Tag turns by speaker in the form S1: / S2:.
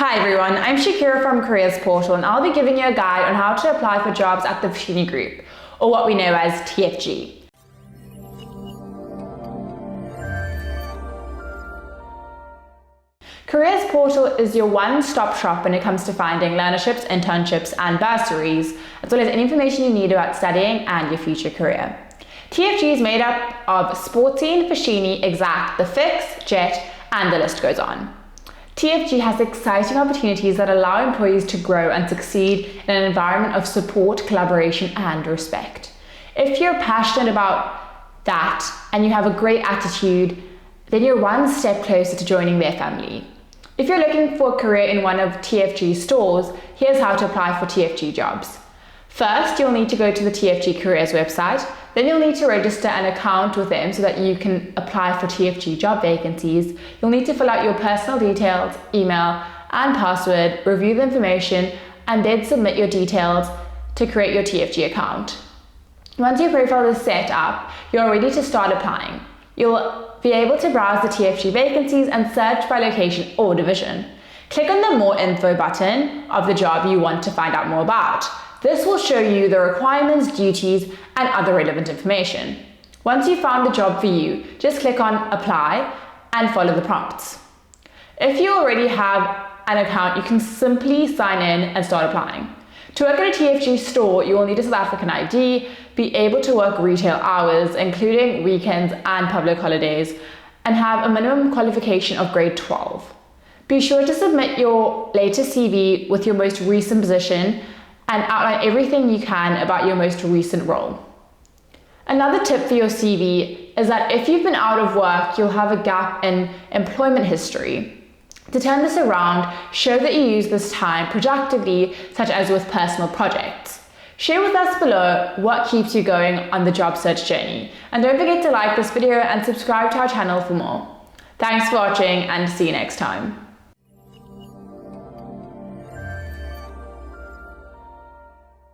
S1: Hi everyone, I'm Shakeerah from Careers Portal and I'll be giving you a guide on how to apply for jobs at the Foschini Group, or what we know as TFG. Careers Portal is your one-stop shop when it comes to finding learnerships, internships and bursaries, as well as any information you need about studying and your future career. TFG is made up of Sportswear, Foschini, Exact, The Fix, Jet and the list goes on. TFG has exciting opportunities that allow employees to grow and succeed in an environment of support, collaboration and respect. If you're passionate about that and you have a great attitude, then you're one step closer to joining their family. If you're looking for a career in one of TFG's stores, here's how to apply for TFG jobs. First, you'll need to go to the TFG Careers website. Then you'll need to register an account with them so that you can apply for TFG job vacancies. You'll need to fill out your personal details, email and password, review the information, and then submit your details to create your TFG account. Once your profile is set up, you're ready to start applying. You'll be able to browse the TFG vacancies and search by location or division. Click on the More Info button of the job you want to find out more about. This will show you the requirements, duties, and other relevant information. Once you've found the job for you, just click on Apply and follow the prompts. If you already have an account, you can simply sign in and start applying. To work at a TFG store, you will need a South African ID, be able to work retail hours, including weekends and public holidays, and have a minimum qualification of grade 12. Be sure to submit your latest CV with your most recent position and outline everything you can about your most recent role. Another tip for your CV is that if you've been out of work, you'll have a gap in employment history. To turn this around, show that you use this time productively, such as with personal projects. Share with us below what keeps you going on the job search journey. And don't forget to like this video and subscribe to our channel for more. Thanks for watching and see you next time.